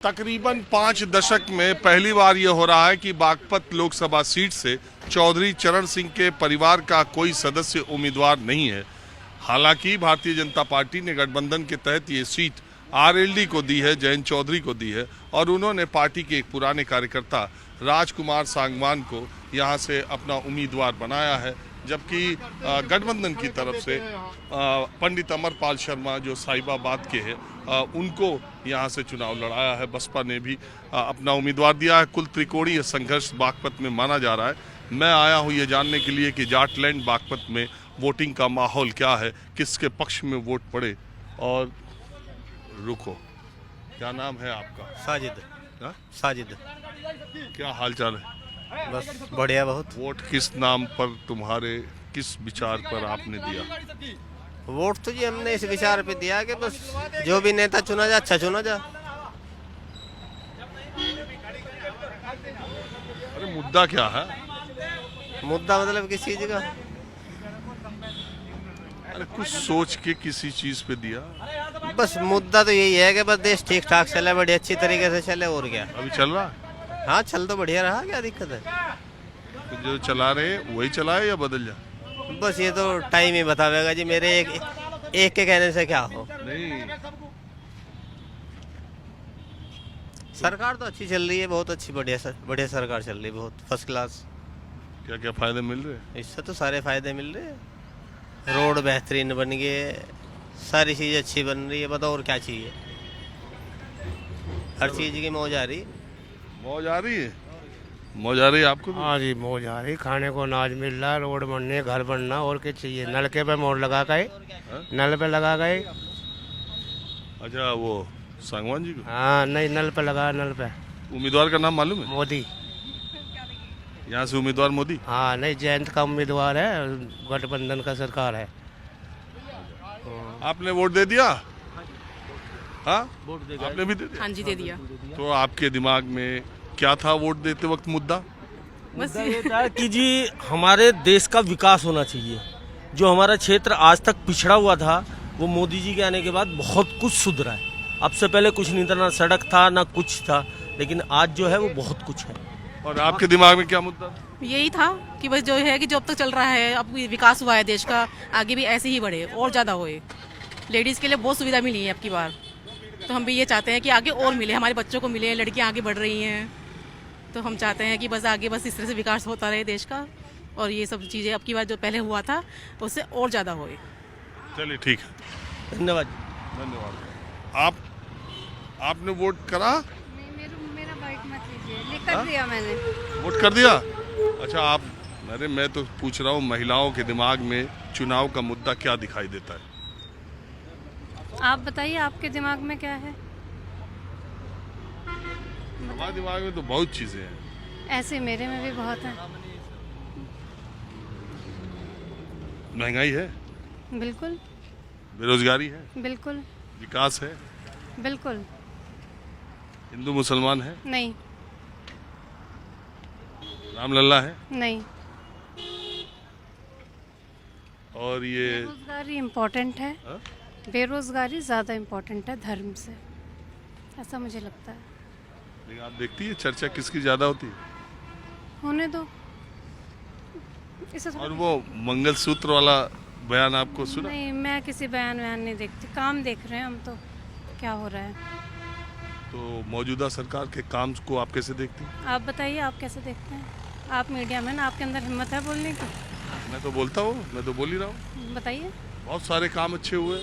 तकरीबन 5 दशक में पहली बार यह हो रहा है कि बागपत लोकसभा सीट से चौधरी चरण सिंह के परिवार का कोई सदस्य उम्मीदवार नहीं है। हालांकि भारतीय जनता पार्टी ने गठबंधन के तहत ये सीट आरएलडी को दी है, जयंत चौधरी को दी है और उन्होंने पार्टी के एक पुराने कार्यकर्ता राजकुमार सांगवान को यहां से अपना उम्मीदवार बनाया है। जबकि गठबंधन की तरफ से पंडित अमरपाल शर्मा जो साहिबाबाद के हैं उनको यहां से चुनाव लड़ाया है। बसपा ने भी अपना उम्मीदवार दिया है। कुल त्रिकोणीय संघर्ष बागपत में माना जा रहा है। मैं आया हूं ये जानने के लिए कि जाटलैंड बागपत में वोटिंग का माहौल क्या है, किसके पक्ष में वोट पड़े। और रुको, क्या नाम है आपका? साजिद। हा? साजिद। क्या हाल चाल है? बस बढ़िया बहुत। वोट किस नाम पर, तुम्हारे किस विचार पर आपने दिया? वोट तो जी हमने इस विचार पे दिया कि बस जो भी नेता चुना जा अच्छा चुना जा। अरे मुद्दा क्या है? मुद्दा मतलब किस चीज का? अरे कुछ सोच के किसी चीज पे दिया? बस मुद्दा तो यही है कि बस देश ठीक ठाक चले, बड़ी अच्छी तरीके से चले। और क्या? अभी चल रहा है? हाँ चल तो बढ़िया रहा, क्या दिक्कत है? तो जो चला रहे हैं वही चलाए या बदल जाए? बस ये तो टाइम ही बतावेगा जी। मेरे एक के कहने से क्या हो। नहीं, सरकार तो अच्छी चल रही है, बहुत अच्छी, बढ़िया सरकार चल रही है, बहुत फर्स्ट क्लास। क्या क्या फायदे मिल रहे हैं? इससे तो सारे फायदे मिल रहे हैं। रोड बेहतरीन बन गए, सारी चीज़ अच्छी बन रही है। बताओ और क्या चाहिए? हर चीज़ की मौज आ रही है। मौज आ रही है? मौज आ रही है आपको भी? हाँ जी मौज आ रही, खाने को अनाज मिल रहा है, रोड बनने, घर बनना, और क्या चाहिए? नलके पे मोड़ लगा गए, नल पे लगा गए। अच्छा, वो सांगवान जी को? हाँ नहीं, नल पे लगा, नल पे। उम्मीदवार का नाम मालूम है? मोदी। यहाँ से उम्मीदवार मोदी? हाँ नहीं, जयंत का उम्मीदवार है, गठबंधन का सरकार है। आपने वोट दे दिया? हाँ, वोट दे दिया। आपने भी दे दिया? हाँ जी, दे दिया। तो आपके दिमाग में क्या था वोट देते वक्त मुद्दा? बस ये था कि जी हमारे देश का विकास होना चाहिए। जो हमारा क्षेत्र आज तक पिछड़ा हुआ था वो मोदी जी के आने के बाद बहुत कुछ सुधरा है। अब से पहले कुछ नहीं था, ना सड़क था ना कुछ था, लेकिन आज जो है वो बहुत कुछ है। और आपके दिमाग में क्या मुद्दा था? यही था कि बस जो है कि जो अब तक चल रहा है, अब विकास हुआ है देश का, आगे भी ऐसे ही बढ़े और ज़्यादा होए। लेडीज़ के लिए बहुत सुविधा मिली है अब की बार, तो हम भी ये चाहते हैं कि आगे और मिले, हमारे बच्चों को मिले। लड़कियां आगे बढ़ रही हैं, तो हम चाहते हैं कि बस आगे बस इस तरह से विकास होता रहे देश का, और ये सब चीज़ें अब की बार जो पहले हुआ था उससे और ज़्यादा होए। चलिए ठीक है, धन्यवाद। धन्यवाद। आपने वोट करा? नहीं, मेरा बाइक मत लीजिए, लिख कर दिया मैंने। वोट कर दिया? अच्छा, आप, अरे मैं तो पूछ रहा हूँ महिलाओं के दिमाग में चुनाव का मुद्दा क्या दिखाई देता है? आप बताइए, आपके दिमाग में क्या है? हमारे दिमाग में तो बहुत चीजें हैं। ऐसे मेरे में भी बहुत है। महंगाई है, बिल्कुल बेरोजगारी है, बिल्कुल विकास है, बिल्कुल। हिंदू मुसलमान है, नहीं रामलला है, नहीं। और ये बेरोजगारी इम्पोर्टेंट है। हाँ? बेरोजगारी ज़्यादा इम्पोर्टेंट है धर्म से, ऐसा मुझे लगता है। लेकिन आप देखती है चर्चा किसकी ज्यादा होती है? होने दो इसे। और वो मंगलसूत्र वाला बयान आपको सुना? नहीं, मैं किसी बयान नहीं देखती, काम देख रहे हैं हम तो क्या हो रहा है। तो मौजूदा सरकार के काम को आप कैसे देखती हैं? आप बताइए, आप कैसे देखते हैं? आप मीडिया मैन, आपके अंदर हिम्मत है बोलने की? मैं तो बोलता हूँ, मैं तो बोल ही रहा हूँ। बताइए। बहुत सारे काम अच्छे हुए,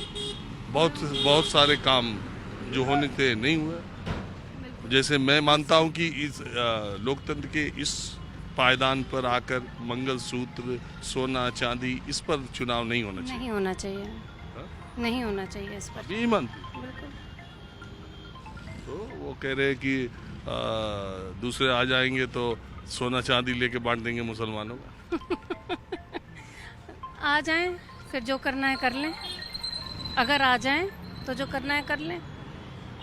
बहुत सारे काम जो होने थे नहीं हुए। जैसे मैं मानता हूँ कि इस लोकतंत्र के इस पायदान पर आकर मंगलसूत्र, सोना, चांदी, इस पर चुनाव नहीं होना चाहिए। नहीं होना चाहिए। हाँ? नहीं होना चाहिए इस पर। नहीं मानती? बिल्कुल। तो वो कह रहे हैं कि दूसरे आ जाएंगे तो सोना चांदी लेके बांट देंगे मुसलमानों को। आ जाएं, फिर जो करना है कर लें। अगर आ जाएं तो जो करना है कर लें।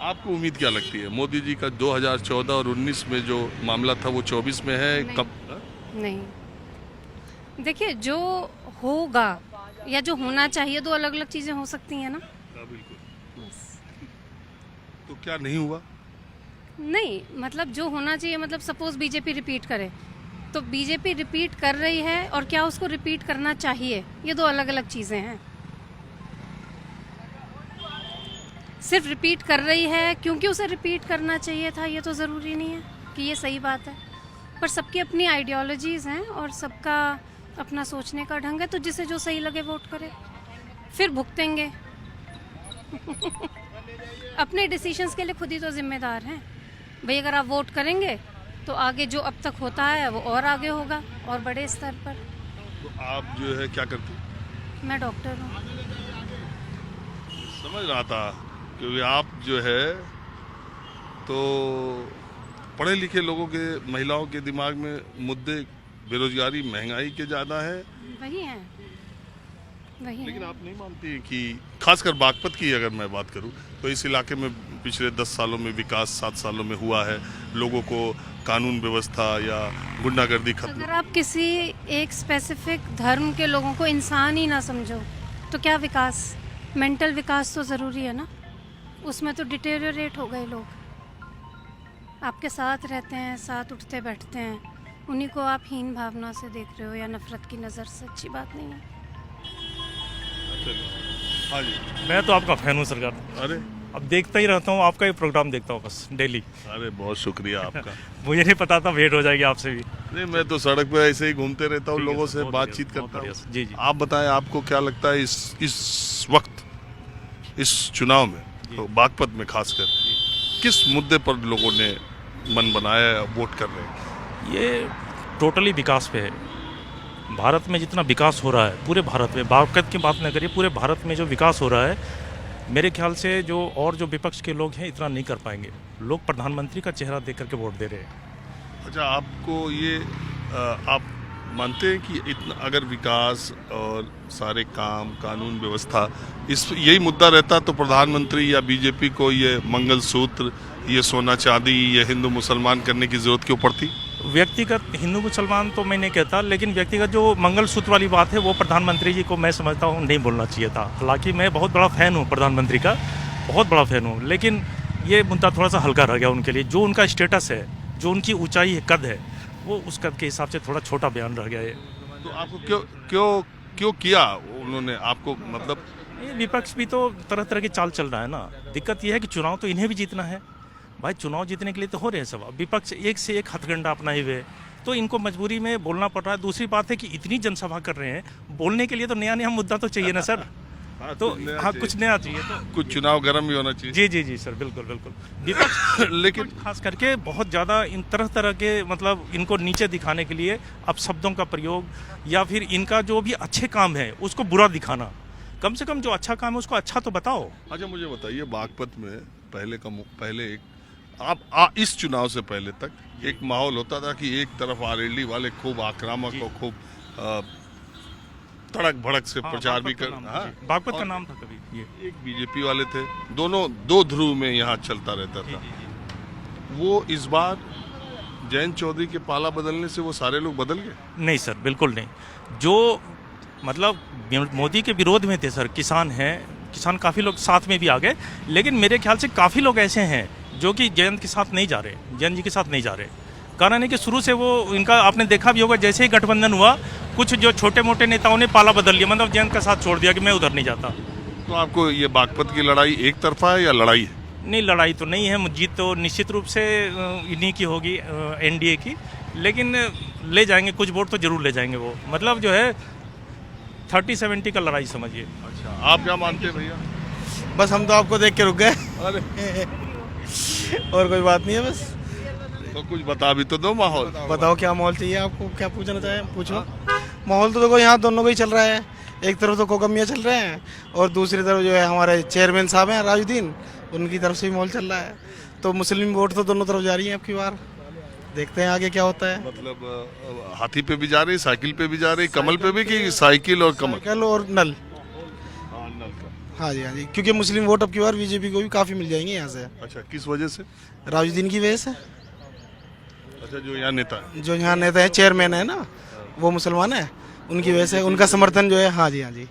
आपको उम्मीद क्या लगती है? मोदी जी का 2014 और 19 में जो मामला था वो 24 में है? नहीं। कब? नहीं, देखिए जो होगा या जो होना चाहिए, दो अलग अलग चीज़ें हो सकती हैं ना। हाँ, बिल्कुल। बस। तो क्या नहीं हुआ? नहीं, मतलब जो होना चाहिए, मतलब सपोज बीजेपी रिपीट करे तो बीजेपी रिपीट कर रही है और क्या उसको रिपीट करना चाहिए, ये दो अलग अलग चीज़ें हैं। सिर्फ रिपीट कर रही है क्योंकि उसे रिपीट करना चाहिए था, ये तो ज़रूरी नहीं है कि ये सही बात है। पर सबकी अपनी आइडियोलॉजीज़ हैं और सबका अपना सोचने का ढंग है, तो जिसे जो सही लगे वोट करे, फिर भुगतेंगे। अपने डिसीजंस के लिए खुद ही तो जिम्मेदार हैं भाई। अगर आप वोट करेंगे तो आगे जो अब तक होता है वो और आगे होगा और बड़े स्तर पर। तो आप जो है क्या करते हैं? मैं डॉक्टर हूँ। समझ रहा था, क्योंकि आप जो है तो पढ़े लिखे लोगों के, महिलाओं के दिमाग में मुद्दे बेरोजगारी, महंगाई के ज़्यादा है, वही हैं, वही लेकिन हैं। आप नहीं मानती कि खासकर बागपत की अगर मैं बात करूं तो इस इलाके में पिछले 10 सालों में विकास 7 सालों में हुआ है, लोगों को कानून व्यवस्था या गुंडागर्दी खत्म। अगर आप किसी एक स्पेसिफिक धर्म के लोगों को इंसान ही ना समझो तो क्या विकास, मेंटल विकास तो ज़रूरी है ना, उसमें तो डिटेरियोरेट हो गए लोग। आपके साथ रहते हैं, साथ उठते बैठते हैं, उन्हीं को आप हीन भावना से देख रहे हो या नफरत की नज़र से, अच्छी बात नहीं है। हाँ जी। मैं तो आपका फैन हूँ सरकार। अरे अब देखता ही रहता हूँ, आपका ही प्रोग्राम देखता हूँ बस डेली। अरे बहुत शुक्रिया आपका। मुझे नहीं पता था भेंट हो जाएगी आपसे भी। नहीं, मैं तो सड़क पे ऐसे ही घूमते रहता हूँ, ठीक है लोगों सर, से बहुत बातचीत बढ़िया, बहुत करता बढ़िया हूँ। सर। जी जी। आप बताएं, आपको क्या लगता है इस वक्त इस चुनाव में, तो बागपत में खासकर किस मुद्दे पर लोगों ने मन बनाया है, वोट कर रहे हैं? ये टोटली विकास पे है। भारत में जितना विकास हो रहा है, पूरे भारत में, बागपत की बात न करिए, पूरे भारत में जो विकास हो रहा है, मेरे ख्याल से जो विपक्ष के लोग हैं इतना नहीं कर पाएंगे। लोग प्रधानमंत्री का चेहरा देख करके वोट दे रहे हैं। अच्छा, आपको ये आप मानते हैं कि इतना अगर विकास और सारे काम, कानून व्यवस्था, यही मुद्दा रहता तो प्रधानमंत्री या बीजेपी को ये मंगलसूत्र, ये सोना चांदी, ये हिंदू मुसलमान करने की जरूरत क्यों पड़ती? व्यक्तिगत हिंदू मुसलमान तो मैं नहीं कहता, लेकिन व्यक्तिगत जो मंगलसूत्र वाली बात है वो प्रधानमंत्री जी को मैं समझता हूँ नहीं बोलना चाहिए था। हालांकि मैं बहुत बड़ा फ़ैन हूँ प्रधानमंत्री का, बहुत बड़ा फ़ैन हूँ, लेकिन ये मुद्दा थोड़ा सा हल्का रह गया उनके लिए। जो उनका स्टेटस है, जो उनकी ऊंचाई है, कद है, वो उस कद के हिसाब से थोड़ा छोटा बयान रह गया है। तो आपको क्यों किया उन्होंने आपको, मतलब? ये विपक्ष भी तो तरह तरह की चाल चल रहा है ना। दिक्कत यह है कि चुनाव तो इन्हें भी जीतना है भाई, चुनाव जीतने के लिए तो हो रहे हैं सब। विपक्ष एक से एक हथकंडा अपनाए हुए, तो इनको मजबूरी में बोलना पड़ रहा है। दूसरी बात है कि इतनी जनसभा कर रहे हैं, बोलने के लिए तो नया नया मुद्दा तो चाहिए ना सर। तो हाँ, कुछ नया चाहिए, तो कुछ चुनाव गर्म भी होना चाहिए। जी जी जी सर, बिल्कुल बिल्कुल। विपक्ष लेकिन खास करके बहुत ज़्यादा इन तरह के, मतलब इनको नीचे दिखाने के लिए अब शब्दों का प्रयोग, या फिर इनका जो भी अच्छे काम है उसको बुरा दिखाना। कम से कम जो अच्छा काम है उसको अच्छा तो बताओ। अच्छा, मुझे बताइए, बागपत में पहले एक इस चुनाव से पहले तक एक माहौल होता था कि एक तरफ आरएलडी वाले खूब आक्रामक और खूब तड़क भड़क से प्रचार भी कर, बागपत का नाम था कभी ये। एक बीजेपी वाले थे, दोनों दो ध्रुव में यहाँ चलता रहता था। वो इस बार जयंत चौधरी के पाला बदलने से वो सारे लोग बदल गए? नहीं सर, बिल्कुल नहीं। जो मतलब मोदी के विरोध में थे सर, किसान हैं, किसान काफ़ी लोग साथ में भी आ गए, लेकिन मेरे ख्याल से काफ़ी लोग ऐसे हैं जो कि जयंत के साथ नहीं जा रहे, जयंत जी के साथ नहीं जा रहे। कारण है कि शुरू से वो इनका, आपने देखा भी होगा, जैसे ही गठबंधन हुआ, कुछ जो छोटे मोटे नेताओं ने पाला बदल लिया, मतलब जयंत का साथ छोड़ दिया कि मैं उधर नहीं जाता। तो आपको ये बागपत की लड़ाई एक तरफा है या लड़ाई है? नहीं, लड़ाई तो नहीं है, जीत तो निश्चित रूप से इन्हीं की होगी, एनडीए की, लेकिन ले जाएंगे कुछ वोट तो जरूर ले जाएंगे वो। मतलब जो है 30-70 का लड़ाई समझिए। अच्छा, आप क्या मानते हैं भैया? बस हम तो आपको देख के रुक गए, अरे और कोई बात नहीं है। बस तो कुछ बता भी तो दो माहौल। बताओ क्या माहौल चाहिए आपको, क्या पूछना चाहे पूछो। माहौल तो देखो यहाँ दोनों का ही चल रहा है। एक तरफ तो कोकमिया चल रहे हैं और दूसरी तरफ जो है हमारे चेयरमैन साहब हैं राजुद्दीन, उनकी तरफ से भी माहौल चल रहा है। तो मुस्लिम वोट तो दोनों तरफ जा रही है आपकी बार, देखते हैं आगे क्या होता है। मतलब हाथी पे भी जा रही, साइकिल पे भी जा रही, कमल पे भी, कि साइकिल और कमल? साइकिल और नल। हाँ, नल का। हाँ जी, क्योंकि मुस्लिम वोट अब की बार बीजेपी को भी काफ़ी मिल जाएंगे यहाँ से। अच्छा, किस वजह से? राजुद्दीन की वजह से। अच्छा, जो यहाँ नेता है, जो यहाँ नेता है, चेयरमैन है ना, वो मुसलमान है, उनकी वजह से उनका समर्थन जो है, हाँ जी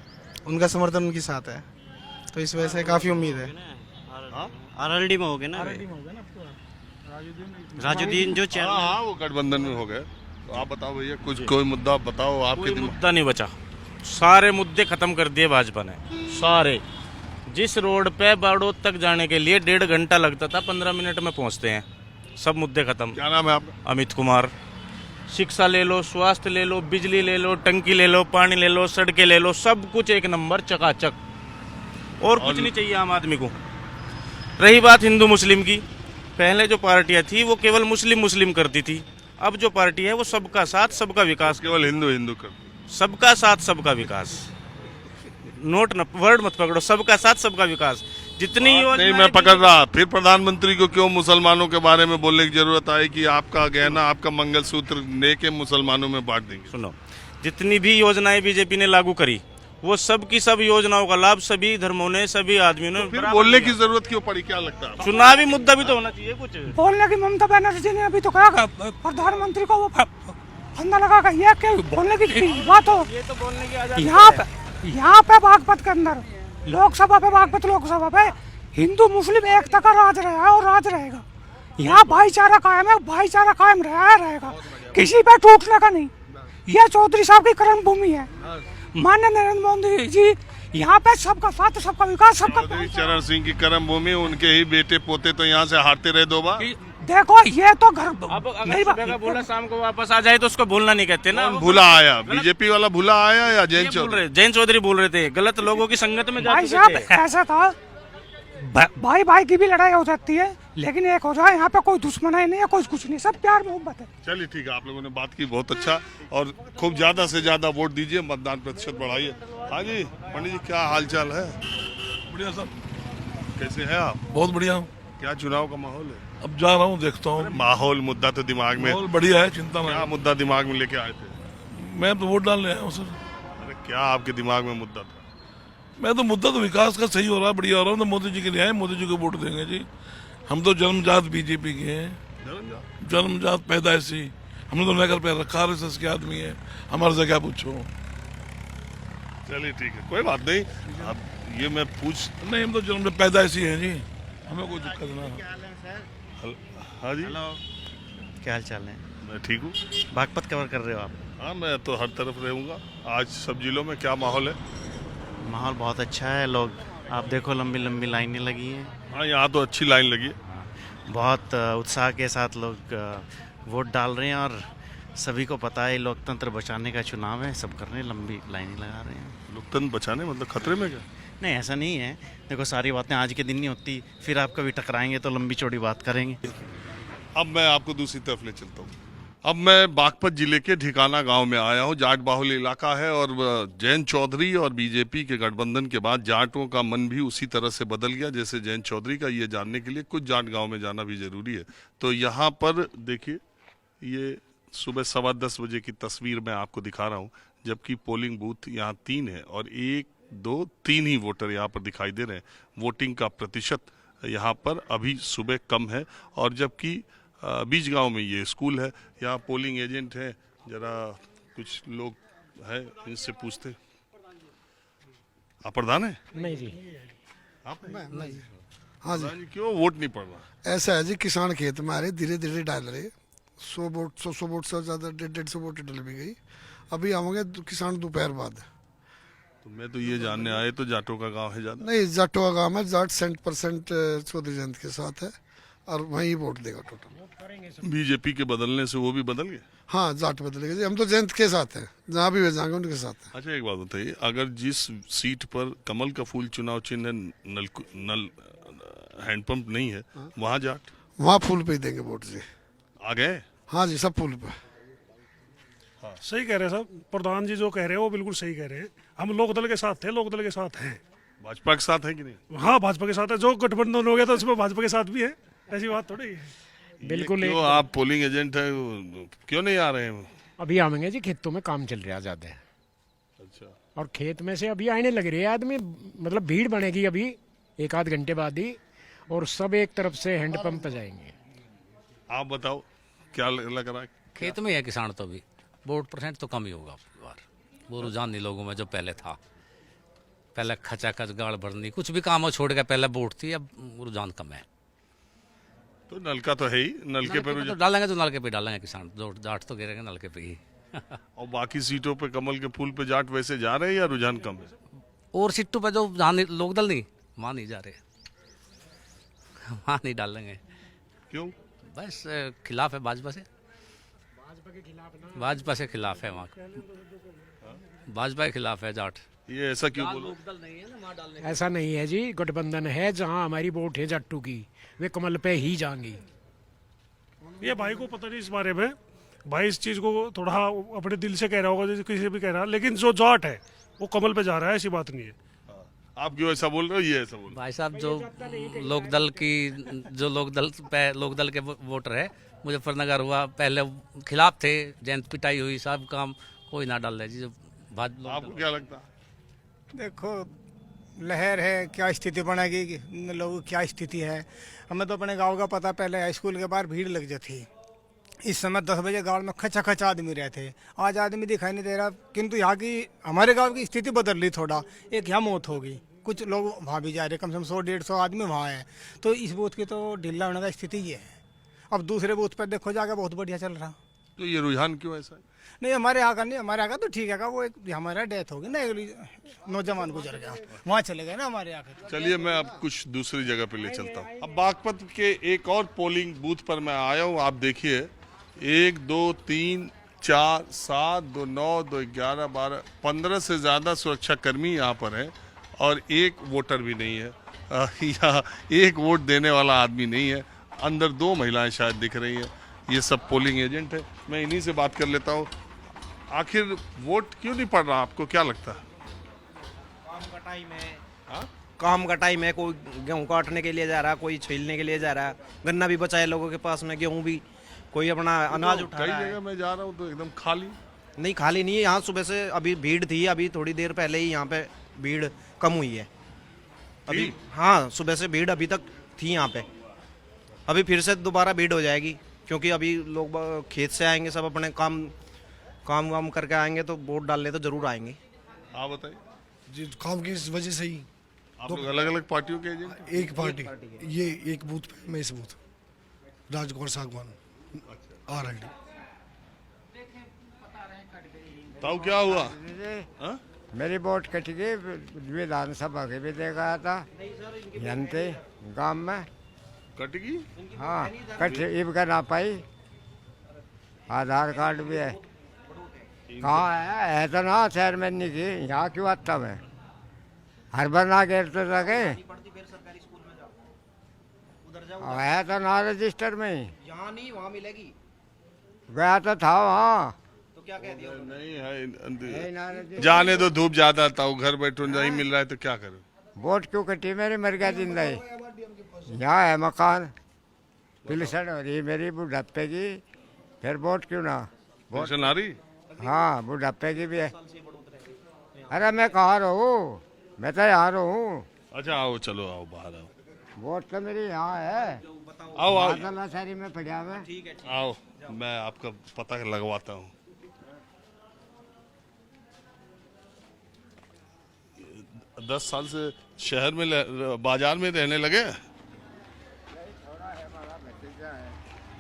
उनका समर्थन उनके साथ है, तो इस वजह से काफ़ी उम्मीद है। आरएलडी में हो गए ना। राजुद्दीन जो हाँ हाँ, वो गठबंधन में हो गए। तो आप बताओ भैया, कुछ कोई मुद्दा बताओ आपके कोई दिमाग। मुद्दा नहीं बचा, सारे मुद्दे खत्म कर दिए भाजपा ने सारे। जिस रोड पे बाड़ोद तक जाने के लिए 1.5 घंटा लगता था 15 मिनट में पहुंचते हैं, सब मुद्दे खत्म। क्या नाम है आपका? अमित कुमार। शिक्षा ले लो, स्वास्थ्य ले लो, बिजली ले लो, टंकी ले लो, पानी ले लो, सड़कें ले लो, सब कुछ एक नंबर चकाचक। और कुछ नहीं चाहिए आम आदमी को। रही बात हिंदू मुस्लिम की, पहले जो पार्टियां थी वो केवल मुस्लिम मुस्लिम करती थी, अब जो पार्टी है वो सबका साथ सबका विकास, केवल हिंदू हिंदू कर। सबका साथ सबका विकास। नोट न वर्ड मत पकड़ो, सबका साथ सबका विकास। जितनी नहीं, योजनाएं मैं पकड़ रहा। फिर प्रधानमंत्री को क्यों मुसलमानों के बारे में बोलने की जरूरत आई कि आपका गहना, आपका मंगलसूत्र लेके मुसलमानों में बांट देंगे? सुनो, जितनी भी योजनाएं बीजेपी ने लागू करी वो सब की सब योजनाओं का लाभ सभी धर्मों ने, सभी आदमियों ने फिर बराबर बोलने लिया। की जरूरत क्यों पड़ी, क्या लगता है? चुनावी मुद्दा भी तो होना चाहिए कुछ। बोलने की ममता बनर्जी ने अभी तो कहा प्रधानमंत्री को वो फंदा लगा कर ये कि बोलने की बात हो। ये तो बोलने की आजादी यहाँ पे बागपत के अंदर लोकसभा पे, बागपत लोकसभा पे हिंदू मुस्लिम एकता का राज रहा है और राज रहेगा। यहाँ भाईचारा कायम है, भाईचारा कायम रहेगा, किसी पे टूटने का नहीं। ये चौधरी साहब की कर्म भूमि है। माननीय नरेंद्र मोदी जी यहाँ पे सबका साथ सबका विकास, सबका चौधरी चरण सिंह की कर्म भूमि, उनके ही बेटे पोते तो यहाँ से हारते रहे 2 बार। देखो ये तो घर अब अगर सुबह का बोला शाम को वापस आ जाए तो उसको भूलना नहीं कहते ना। भूला आया, बीजेपी वाला भूला आया या जैन चौधरी? जैन चौधरी बोल रहे थे, गलत लोगों की संगत में जा भाई चुके साहब थे। ऐसा था, भाई भाई की भी लड़ाई हो सकती है लेकिन एक हो जाए, यहाँ पे कोई दुश्मनाई नहीं है, कोई कुछ नहीं, सब प्यार मोहब्बत है। चलिए ठीक है, आप लोगों ने बात की, बहुत अच्छा। और खूब ज्यादा से ज्यादा वोट दीजिए, मतदान प्रतिशत बढ़ाइए। हाँ जी पंडित जी, क्या हाल चाल है? बढ़िया सर, कैसे हैं आप? बहुत बढ़िया हूँ। क्या चुनाव का माहौल है? अब जा रहा हूँ, देखता हूँ। माहौल, मुद्दा तो दिमाग में, बहुत बढ़िया है, चिंता क्या मत। मुद्दा दिमाग में लेके आए थे? मैं तो वोट डालने आया हूँ सर। अरे क्या आपके दिमाग में मुद्दा था? मैं तो मुद्दा तो विकास का सही हो रहा है, बढ़िया हो रहा है, तो मोदी जी के लिए आए, मोदी जी को वोट देंगे जी। हम तो जन्मजात बीजेपी के हैं, जन्मजात पैदाइशी। हमने तो नगर पे रखा RSS के आदमी है, हमारे से क्या पूछो। चलिए ठीक है, कोई बात नहीं। अब ये मैं पूछ, नहीं, हम तो जन्म पैदाइशी हैं जी, हमें कोई दिक्कत ना। हाँ जी, क्या हाल चाल है? मैं ठीक हूँ। बागपत कवर कर रहे हो आप? हाँ, मैं तो हर तरफ रहूँगा। आज सब जिलों में क्या माहौल है? माहौल बहुत अच्छा है, लोग आप देखो लंबी लंबी लाइनें लगी हैं। हाँ, यहाँ तो अच्छी लाइन लगी है। बहुत उत्साह के साथ लोग वोट डाल रहे हैं और सभी को पता है लोकतंत्र बचाने का चुनाव है, सब कर रहे हैं, लंबी लाइनें लगा रहे हैं। लोकतंत्र बचाने मतलब खतरे में क्या? नहीं, ऐसा नहीं है। देखो सारी बातें आज के दिन नहीं होती, फिर आप कभी टकराएंगे तो लंबी चौड़ी बात करेंगे। अब मैं आपको दूसरी तरफ ले चलता हूँ। अब मैं बागपत जिले के ढिकाना गांव में आया हूँ। जाट बाहुल्य इलाका है और जैन चौधरी और बीजेपी के गठबंधन के बाद जाटों का मन भी उसी तरह से बदल गया जैसे जैन चौधरी का। ये जानने के लिए कुछ जाट गांव में जाना भी जरूरी है। तो यहाँ पर देखिए, ये सुबह 10:15 बजे की तस्वीर मैं आपको दिखा रहा हूँ, जबकि पोलिंग बूथ यहाँ 3 है और 1, 2, 3 ही वोटर यहाँ पर दिखाई दे रहे हैं। वोटिंग का प्रतिशत यहाँ पर अभी सुबह कम है। और जबकि बीच गांव में ये स्कूल है, यहाँ पोलिंग एजेंट है, जरा कुछ लोग हैं इनसे पूछते। आप प्रधान है? नहीं जी, आप हैं? नहीं जी। हाँ जी, क्यों वोट नहीं पड़ रहा? ऐसा है जी, किसान खेत में आ रहे, धीरे धीरे डाल रहे। 100 वोट से ज़्यादा 150 वोट डल भी गई। अभी आवेंगे किसान दोपहर बाद। तो मैं तो ये जानने आए तो जाटों का गांव है ज्यादा? नहीं, जाटों का गाँव है, जाट 100% चौधरी जयंत के साथ है और वहीं वोट देगा टोटल। बीजेपी के बदलने से वो भी बदल गए? हाँ, जाट बदलेगा जी, हम तो जयंत के साथ हैं, जहाँ भी वे जाएंगे उनके साथ हैं। अच्छा, एक बात बताइए, अगर जिस सीट पर कमल का फूल चुनाव चिन्ह है, नल हैंडपंप नहीं है, वहाँ जाट? वहाँ फूल पे ही देंगे वोट जी। आ गए? हाँ जी, सब फूल पे। सही कह रहे हैं साहब, प्रधान जी जो कह रहे हैं वो बिल्कुल सही कह रहे हैं। हम लोकदल के साथ थे, लोकदल के साथ हैं। भाजपा के साथ है कि नहीं? हाँ, भाजपा के साथ है। जो गठबंधन हो गया था उसमें भाजपा के साथ भी है, ऐसी बात थोड़ी है। बिल्कुल। क्यों आप पोलिंग एजेंट है, क्यों नहीं आ रहे हैं? अभी आवेंगे जी, खेतों में काम चल रहा है ज़्यादा। अच्छा, और खेत में से अभी आने लग रहे हैं आदमी, मतलब भीड़ बनेगी अभी 1-8 घंटे बाद ही, और सब एक तरफ से हैंडपंप पे जाएंगे। आप बताओ क्या लग रहा है? खेत में है किसान, तो भी वोट परसेंट तो कम ही होगा बार। वो रुझान नहीं लोगों में जो पहले था। पहले खचाखच गाड़ भरनी, कुछ भी काम हो छोड़ के पहले वोट थी, अब रुझान कम है। तो नलका तो है ही, नलके पे तो डालेंगे तो नलके पे डालेंगे किसान, जो जाट तो गिरेंगे नलके पे ही। और बाकी सीटों पे कमल के फूल पे जाट वैसे जा रहे हैं या रुझान कम है? और सीटों पे जो जहाँ लोकदल नहीं, वहाँ नहीं जा रहे, वहाँ नहीं डालेंगे। क्यों? बस खिलाफ है भाजपा से, भाजपा से खिलाफ है वहाँ, भाजपा के खिलाफ है जाट। ये ऐसा क्यों बोलो? लोकदल नहीं है ना, वहाँ डालने। ऐसा नहीं है जी, गठबंधन है, जहाँ हमारी वोट है जट्टू की, वे कमल पे ही जाएंगी। ये भाई को पता नहीं इस बारे में, भाई इस चीज को थोड़ा अपने दिल से कह रहा होगा, जैसे किसी भी कह रहा, लेकिन जो जाट है वो कमल पे जा रहा है, ऐसी बात नहीं है। आप क्यों ऐसा बोल रहे हो? ये ऐसा बोल रहे भाई साहब जो लोकदल की, जो लोकदल के वोटर है, मुजफ्फरनगर हुआ, पहले खिलाफ थे, जयंत पिटाई हुई, सब काम कोई ना डाल रहे जी। जो हो? आपको क्या लगता है? देखो लहर है, क्या स्थिति बनेगी, लोगों की क्या स्थिति है, हमें तो अपने गांव का पता। पहले हाई स्कूल के बाहर भीड़ लग जाती, इस समय 10 बजे गांव में खच आदमी रहते, आज आदमी दिखाई नहीं दे रहा। किंतु यहाँ की, हमारे गांव की स्थिति बदल रही थोड़ा, एक यहाँ मौत होगी, कुछ लोग वहाँ भी जा रहे, कम से कम 100-150 आदमी वहाँ है, तो इस बूथ की तो ढीला होने का स्थिति ये है। अब दूसरे बूथ पर देखो जाकर बहुत बढ़िया चल रहा। तो ये रुझान क्यों ऐसा है? नहीं हमारे यहाँ का नहीं, हमारे यहाँ का तो ठीक है, वो एक हमारा डेथ होगी ना, नौजवान गुजर गया, वहाँ चले गए ना हमारे यहाँ के। चलिए मैं अब कुछ दूसरी जगह पे ले चलता हूँ। अब बागपत के एक और पोलिंग बूथ पर मैं आया हूँ। आप देखिए 1 2 3 4 7 2 9 2 11 12 15 से ज़्यादा सुरक्षा कर्मी यहाँ पर हैं और एक वोटर भी नहीं है। यहाँ एक वोट देने वाला आदमी नहीं है। अंदर 2 महिलाएं शायद दिख रही हैं। ये सब पोलिंग एजेंट है। मैं इन्हीं से बात कर लेता हूँ। आखिर वोट क्यों नहीं पड़ रहा, आपको क्या लगता है? काम का टाइम है, काम का टाइम है। कोई गेहूँ काटने के लिए जा रहा, कोई छीलने के लिए जा रहा, गन्ना भी बचा है लोगों के पास में, गेहूँ भी, कोई अपना अनाज उठा रहा है। कई जगह मैं जा रहा हूँ तो एकदम खाली। नहीं खाली नहीं है यहाँ, सुबह से अभी भीड़ थी, अभी थोड़ी देर पहले ही यहाँ पे भीड़ कम हुई है अभी। हाँ सुबह से भीड़ अभी तक थी यहाँ पे, अभी फिर से दोबारा भीड़ हो जाएगी, क्योंकि अभी लोग खेत से आएंगे, सब अपने काम करके आएंगे, तो वोट डालने तो जरूर आएंगे। आप बताइए जी। काम की वजह से ही आप लोग अलग अलग पार्टियों के एजेंट? एक पार्टी, ये एक बूथ पे, मैं इस बूथ राजगौर सागवान RLD। ताऊ क्या हुआ? हा? मेरी वोट कट गई, विधानसभा के भी देखा था जनते गांव में कट गई। हाँ कट इब का ना पाई, आधार कार्ड भी है, कहाँ है तो ना शहर में नहीं की, यहाँ क्यों आता मैं हर बार ना गिरते लगे, है तो ना रजिस्टर में ही, यहाँ नहीं वहाँ मिलेगी, गया तो था वहाँ, तो क्या कह दिया? नहीं है, जाने दो, धूप ज्यादा था, घर बैठो नहीं मिल रहा है तो क्या करूं? वोट क्यों कटी मेरी, मर गया जिंदगी, यहाँ है मकान, पिलसन हो रही मेरी बुढ़ापे की, फिर वोट क्यों ना? पेंशन आ रही? हाँ बुढ़ापे की भी है। अरे मैं कहाँ रहूँ, मैं तो यहाँ रहूँ। अच्छा आओ, चलो आओ, बाहर आओ। वोट तो मेरी यहाँ है, आओ आओ सारी में पढ़िया में। आओ, मैं आपका पता लगवाता हूँ। दस साल से शहर में बाजार में रहने लगे?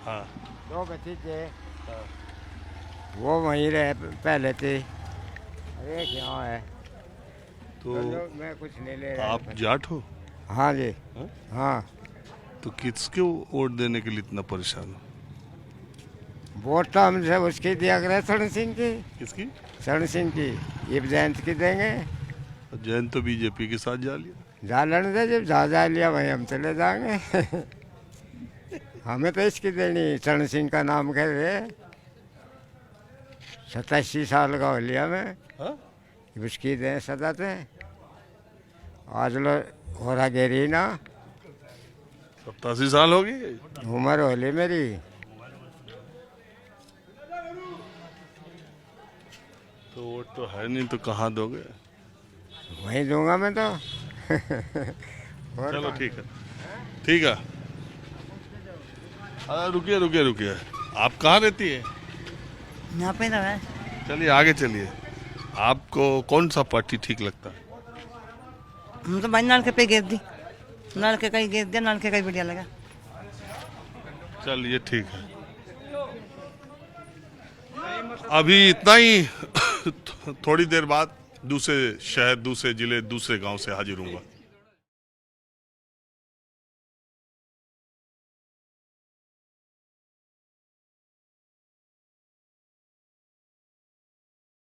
हाँ 2 भतीजे, वो वहीं रहे पहले थे, एक यहाँ है, तो मैं कुछ नहीं ले रहा। आप जाट हो? हाँ जी। हाँ तो किसके वोट देने के लिए इतना परेशान हो? वोट तो हमसे उसकी दिया करे, शरण सिंह की। किसकी? शरण सिंह की, ये जयंत की देंगे। जयंत तो बीजेपी के साथ जा लिया। जा लेने दे, जब जा लिया वहीं हम चले जाएंगे। हमें तो इसकी देनी, शरण सिंह का नाम कह रहे, 87 साल का हो लिया मैं। उसकी दें सदा थे, आज लो हो रहा गेरी ना, 87 साल हो गई उम्र हो ली मेरी। तो वोट तो है नहीं, तो कहाँ दोगे? वहीं दूंगा मैं तो। चलो ठीक है, ठीक है। रुकिए रुकिए रुकिए, आप कहाँ रहती है? यहाँ पे ना है। चलिए आगे चलिए। आपको कौन सा पार्टी ठीक लगता है? हम तो भाई नलके पे गिर दी, नलके का ही गिर दिया, नलके का ही बढ़िया लगा। चलिए ठीक है, अभी इतना ही। थोड़ी देर बाद दूसरे शहर, दूसरे जिले, दूसरे गांव से हाजिर हूँगा।